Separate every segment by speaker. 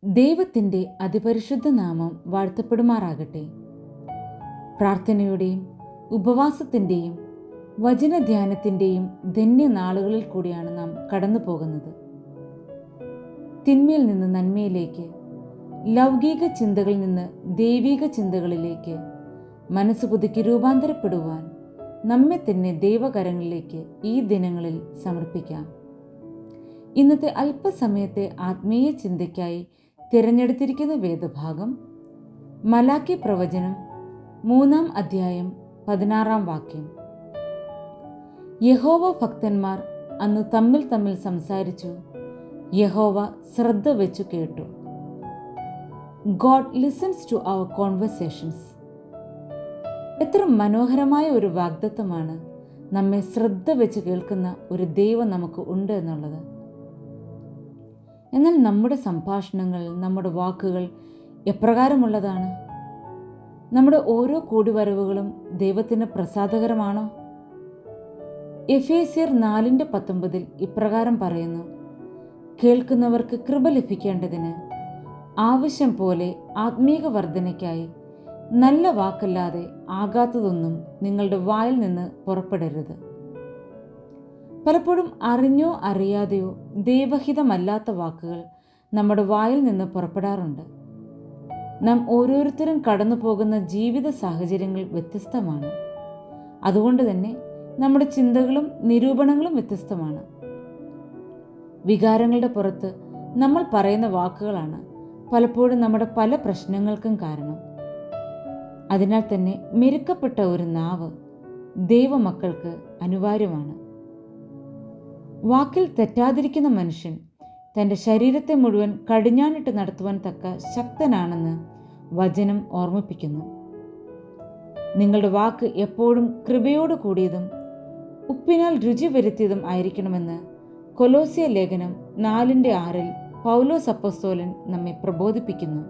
Speaker 1: ദൈവത്തിൻ്റെ അതിപരിശുദ്ധ നാമം വാഴ്ത്തപ്പെടുമാറാകട്ടെ. പ്രാർത്ഥനയുടെയും ഉപവാസത്തിൻ്റെയും വചനധ്യാനത്തിൻ്റെയും ധന്യനാളുകളിൽ കൂടിയാണ് നാം കടന്നു പോകുന്നത്. തിന്മയിൽ നിന്ന് നന്മയിലേക്ക്, ലൗകിക ചിന്തകളിൽ നിന്ന് ദൈവിക ചിന്തകളിലേക്ക് മനസ്സ് പുതുക്കി രൂപാന്തരപ്പെടുവാൻ നമ്മെ തന്നെ ദൈവകരങ്ങളിലേക്ക് ഈ ദിനങ്ങളിൽ സമർപ്പിക്കാം. ഇന്നത്തെ അല്പസമയത്തെ ആത്മീയ ചിന്തയ്ക്കായി തിരഞ്ഞെടുത്തിരിക്കുന്ന വേദഭാഗം മലാക്കി പ്രവചനം 3-ാം അധ്യായം 16-ാം വാക്യം. യഹോവ ഭക്തന്മാർ അന്ന് തമ്മിൽ തമ്മിൽ സംസാരിച്ചു, യഹോവ ശ്രദ്ധ വെച്ചു കേട്ടു. God listens to our conversations. എത്ര മനോഹരമായ ഒരു വാഗ്ദത്തമാണ് നമ്മെ ശ്രദ്ധ വെച്ച് കേൾക്കുന്ന ഒരു ദൈവം നമുക്ക് ഉണ്ട് എന്നുള്ളത്. എന്നാൽ നമ്മുടെ സംഭാഷണങ്ങൾ, നമ്മുടെ വാക്കുകൾ എപ്രകാരമുള്ളതാണ്? നമ്മുടെ ഓരോ കൂടിവരവുകളും ദൈവത്തിന് പ്രസാദകരമാണോ? എഫേസ്യർ 4:19 ഇപ്രകാരം പറയുന്നു, കേൾക്കുന്നവർക്ക് കൃപ ലഭിക്കേണ്ടതിന് ആവശ്യം പോലെ ആത്മീക വർധനയ്ക്കായി നല്ല വാക്കല്ലാതെ ആകാത്തതൊന്നും നിങ്ങളുടെ വായിൽ നിന്ന് പുറപ്പെടരുത്. പലപ്പോഴും അറിഞ്ഞോ അറിയാതെയോ ദൈവഹിതമല്ലാത്ത വാക്കുകൾ നമ്മുടെ വായിൽ നിന്ന് പുറപ്പെടാറുണ്ട്. നാം ഓരോരുത്തരും കടന്നു പോകുന്ന ജീവിത സാഹചര്യങ്ങൾ വ്യത്യസ്തമാണ്. അതുകൊണ്ട് തന്നെ നമ്മുടെ ചിന്തകളും നിരൂപണങ്ങളും വ്യത്യസ്തമാണ്. വികാരങ്ങളുടെ പുറത്ത് നമ്മൾ പറയുന്ന വാക്കുകളാണ് പലപ്പോഴും നമ്മുടെ പല പ്രശ്നങ്ങൾക്കും കാരണം. അതിനാൽ തന്നെ മെരുക്കപ്പെട്ട ഒരു നാവ് ദൈവമക്കൾക്ക് അനിവാര്യമാണ്. വാക്കിൽ തെറ്റാതിരിക്കുന്ന മനുഷ്യൻ തൻ്റെ ശരീരത്തെ മുഴുവൻ കടിഞ്ഞാണിട്ട് നടത്തുവാൻ തക്ക ശക്തനാണെന്ന് വചനം ഓർമ്മിപ്പിക്കുന്നു. നിങ്ങളുടെ വാക്ക് എപ്പോഴും കൃപയോട് കൂടിയതും ഉപ്പിനാൽ രുചി വരുത്തിയതും ആയിരിക്കണമെന്ന് കൊലോസ്യ ലേഖനം 4:6 പൗലോസ് അപ്പോസ്തലൻ നമ്മെ പ്രബോധിപ്പിക്കുന്നു.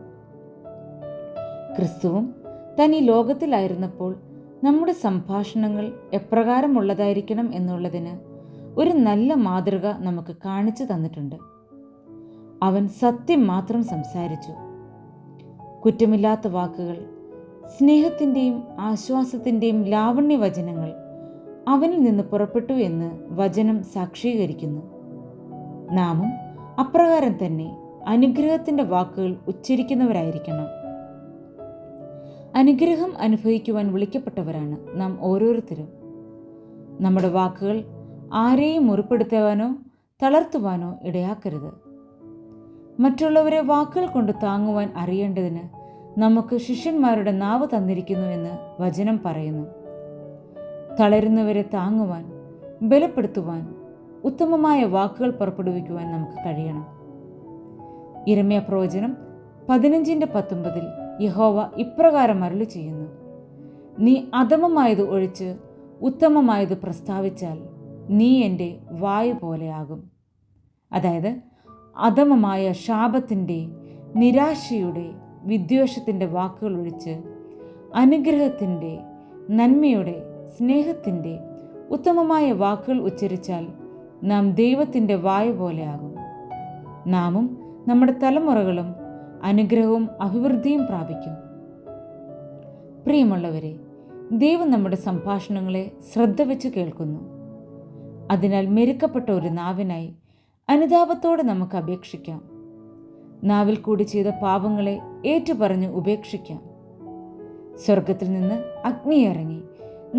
Speaker 1: ക്രിസ്തുവും താൻ ഈ ലോകത്തിലായിരുന്നപ്പോൾ നമ്മുടെ സംഭാഷണങ്ങൾ എപ്രകാരമുള്ളതായിരിക്കണം എന്നുള്ളതിന് ഒരു നല്ല മാതൃക നമുക്ക് കാണിച്ചു തന്നിട്ടുണ്ട്. അവൻ സത്യം മാത്രം സംസാരിച്ചു. കുറ്റമില്ലാത്ത വാക്കുകൾ, സ്നേഹത്തിൻ്റെയും ആശ്വാസത്തിൻ്റെയും ലാവണ്യവചനങ്ങൾ അവനിൽ നിന്ന് പുറപ്പെട്ടു എന്ന് വചനം സാക്ഷീകരിക്കുന്നു. നാമും അപ്രകാരം തന്നെ അനുഗ്രഹത്തിൻ്റെ വാക്കുകൾ ഉച്ചരിക്കുന്നവരായിരിക്കണം. അനുഗ്രഹം അനുഭവിക്കുവാൻ വിളിക്കപ്പെട്ടവരാണ് നാം ഓരോരുത്തരും. നമ്മുടെ വാക്കുകൾ ആരെയും മുറിപ്പെടുത്തുവാനോ തളർത്തുവാനോ ഇടയാക്കരുത്. മറ്റുള്ളവരെ വാക്കുകൾ കൊണ്ട് താങ്ങുവാൻ അറിയേണ്ടതിന് നമുക്ക് ശിഷ്യന്മാരുടെ നാവ് തന്നിരിക്കുന്നു എന്ന് വചനം പറയുന്നു. തളരുന്നവരെ താങ്ങുവാൻ, ബലപ്പെടുത്തുവാൻ, ഉത്തമമായ വാക്കുകൾ പുറപ്പെടുവിക്കുവാൻ നമുക്ക് കഴിയണം. യിരെമ്യാ പ്രവചനം 15:19 യഹോവ ഇപ്രകാരം അരുളി ചെയ്യുന്നു, നീ അധമമായത് ഒഴിച്ച് ഉത്തമമായത് പ്രസ്താവിച്ചാൽ നീ എൻ്റെ വായു പോലെയാകും. അതായത് അധമമായ ശാപത്തിൻ്റെ, നിരാശയുടെ, വിദ്വേഷത്തിൻ്റെ വാക്കുകൾ ഒഴിച്ച് അനുഗ്രഹത്തിൻ്റെ, നന്മയുടെ, സ്നേഹത്തിൻ്റെ ഉത്തമമായ വാക്കുകൾ ഉച്ചരിച്ചാൽ നാം ദൈവത്തിൻ്റെ വായു പോലെയാകും. നാമും നമ്മുടെ തലമുറകളും അനുഗ്രഹവും അഭിവൃദ്ധിയും പ്രാപിക്കും. പ്രിയമുള്ളവരെ, ദൈവം നമ്മുടെ സംഭാഷണങ്ങളെ ശ്രദ്ധ വെച്ച് കേൾക്കുന്നു. അതിനാൽ മെരുക്കപ്പെട്ട ഒരു നാവിനായി അനുതാപത്തോടെ നമുക്ക് അപേക്ഷിക്കാം. നാവിൽ കൂടി ചെയ്ത പാപങ്ങളെ ഏറ്റുപറഞ്ഞ് ഉപേക്ഷിക്കാം. സ്വർഗത്തിൽ നിന്ന് അഗ്നി ഇറങ്ങി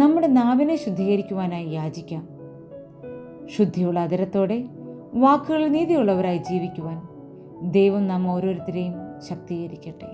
Speaker 1: നമ്മുടെ നാവിനെ ശുദ്ധീകരിക്കുവാനായി യാചിക്കാം. ശുദ്ധിയുള്ള അതരത്തോടെ വാക്കുകളിൽ നീതിയുള്ളവരായി ജീവിക്കുവാൻ ദൈവം നാം ഓരോരുത്തരെയും ശക്തീകരിക്കട്ടെ.